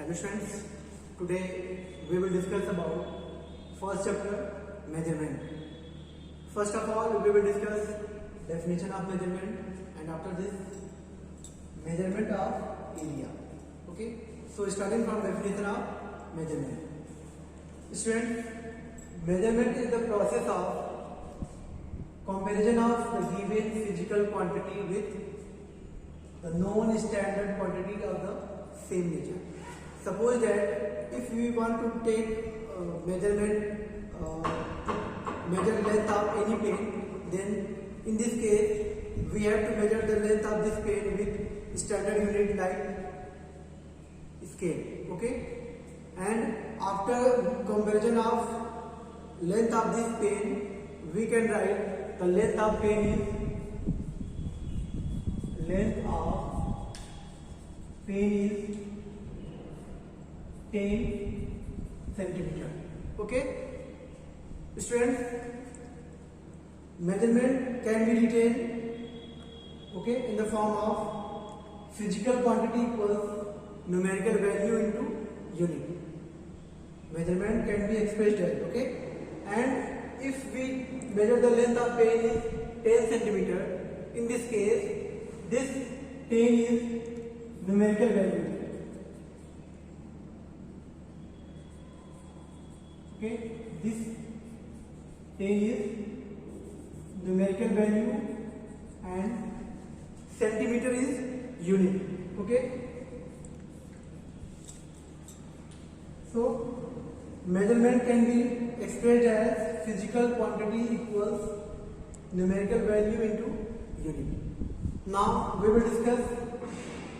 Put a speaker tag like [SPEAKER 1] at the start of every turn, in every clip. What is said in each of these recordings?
[SPEAKER 1] Hello students, today we will discuss about first chapter measurement. First of all we will discuss definition of measurement and after this measurement of area. Okay, so starting from definition of measurement. Students, measurement is the process of comparison of the given physical quantity with the known standard quantity of the same nature. Suppose that if we want to take measure length of any pen, then in this case we have to measure the length of this pen with standard unit like scale. Okay, and after comparison of length of this pen, we can write the length of pen is 10 centimeter. Okay, students, measurement can be written in the form of physical quantity equals numerical value into unit. Measurement can be expressed as and if we measure the length of pen is 10 centimeter, in this case this pen is numerical value. This pen is numerical value and centimeter is unit. So measurement can be expressed as physical quantity equals numerical value into unit. Now we will discuss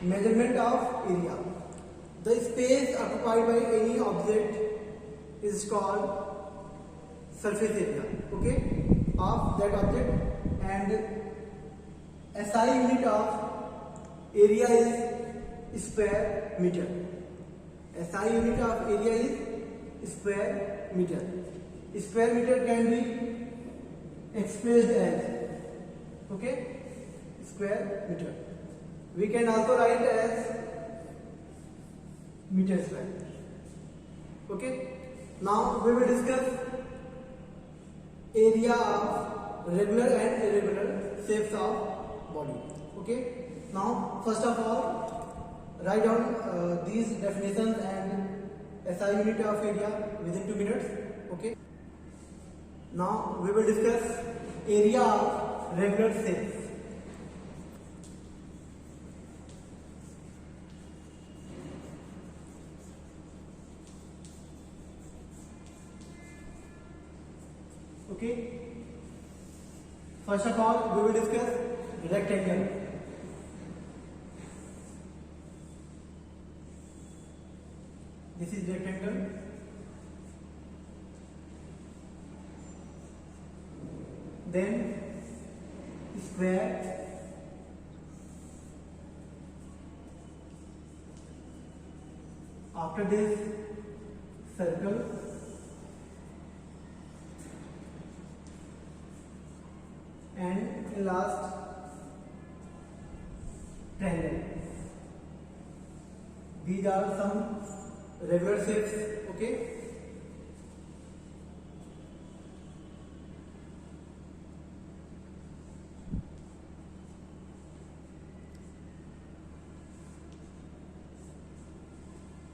[SPEAKER 1] measurement of area. The space occupied by any object is called surface area of that object, and SI unit of area is square meter. SI unit of area is square meter. Square meter can be expressed as square meter. We can also write as meter square. Now we will discuss area of regular and irregular shapes of body. Now first of all, write down these definitions and SI unit of area within 2 minutes. Now we will discuss area of regular shapes. First of all, we will discuss rectangle. This is rectangle. Then square. After this, circle. And last, triangle. These are some regular shapes.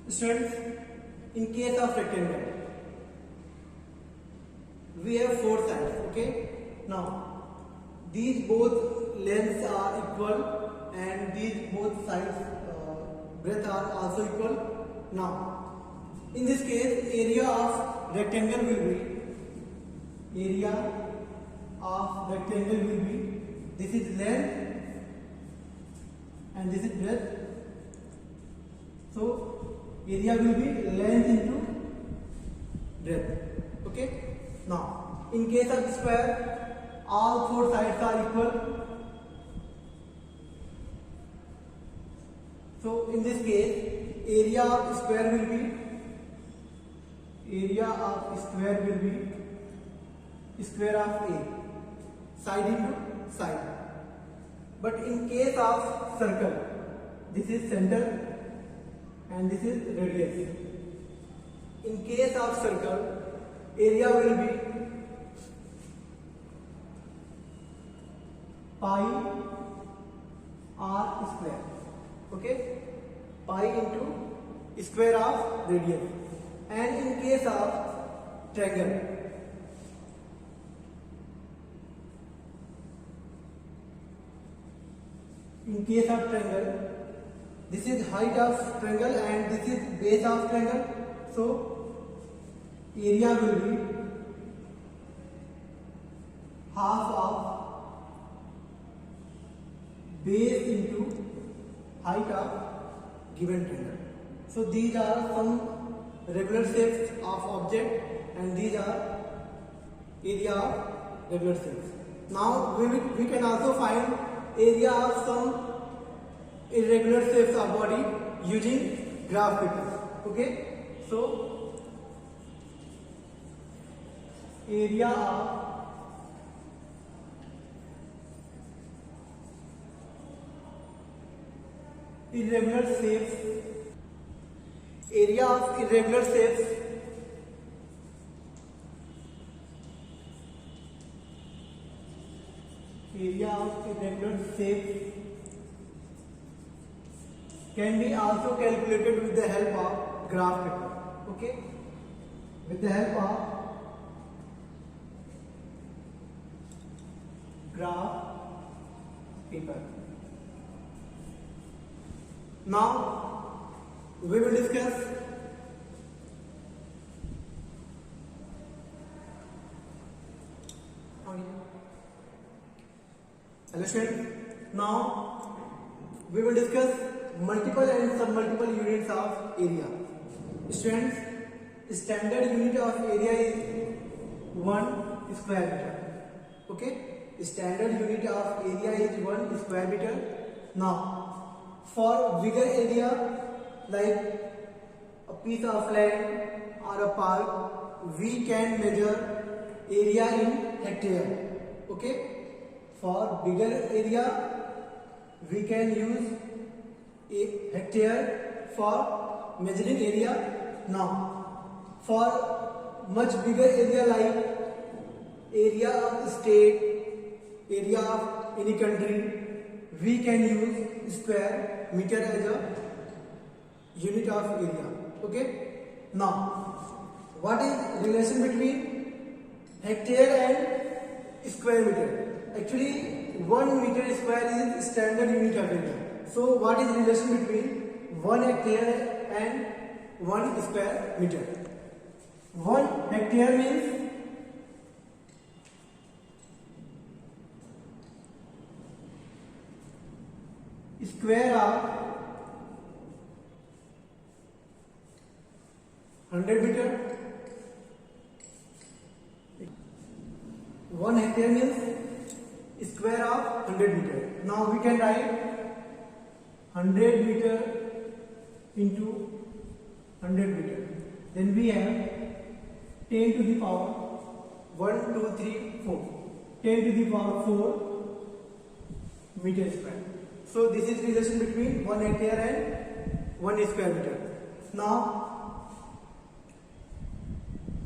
[SPEAKER 1] Students, in case of rectangle, we have 4 sides. Now these both lengths are equal and these both sides breadth are also equal. Now in this case, area of rectangle will be this is length and this is breadth. So area will be length into breadth. Now in case of square, all 4 sides are equal. So in this case, area of square will be square of A, side into side. But in case of circle, this is center and this is radius. In case of circle, area will be pi r square. Okay, pi into square of radius. And in case of triangle, this is height of triangle and this is base of triangle. So area will be half of base into height of given triangle. So these are some regular shapes of object and these are area of regular shapes. Now we can also find area of some irregular shapes of body using graph paper. Okay, so area of irregular shapes, area of irregular shapes can be also calculated with the help of graph paper. Okay, with the help of graph paper. Now we will discuss hello students. Now we will discuss multiple and submultiple units of area. Students, standard unit of area is 1 square meter. Okay, standard unit of area is 1 square meter. Now for bigger area like a piece of land or a park, we can measure area in hectare. Okay, for bigger area we can use a hectare for measuring area. Now for much bigger area like area of state, area of any country, we can use square meter as a unit of area. Okay, now what is relation between hectare and square meter? Actually 1 meter square is standard unit of area. So what is relation between 1 hectare and 1 square meter? 1 hectare means square of 100 meter. 1 hectare means square of 100 meter. Now we can write 100 meter into 100 meter. Then we have 10 to the power 1, 2, 3, 4. 10 to the power 4 meter square. So this is relation between 1 hectare and 1 square meter. Now,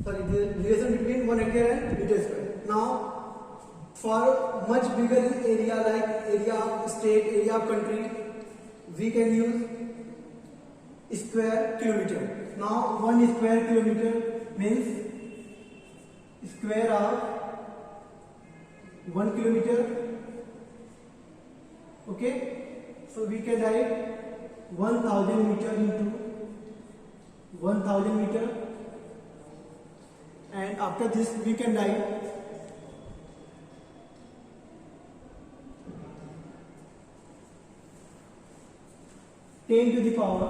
[SPEAKER 1] sorry, the relation between 1 hectare and meter square. Now, for much bigger area like area of state, area of country, we can use square kilometer. Now 1 square kilometer means square of 1 kilometer. Okay, so we can write 1000 meter into 1000 meter, and after this we can write 10 to the power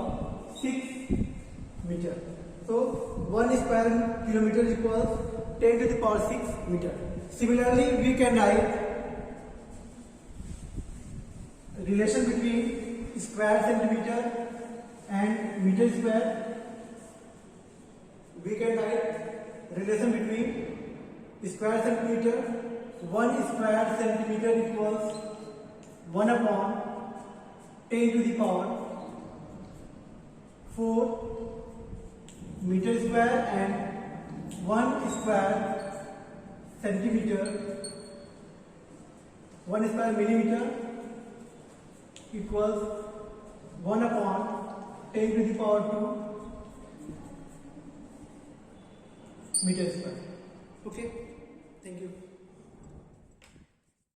[SPEAKER 1] 6 meter. So 1 square kilometer equals 10 to the power 6 meter. Similarly, we can write relation between square centimeter and meter square. We can write relation between square centimeter. 1 square centimeter equals 1 upon 10 to the power 4 meter square and 1 square centimeter, 1 square millimeter equals 1 upon 10 to the power 2 meter square. Okay, thank you.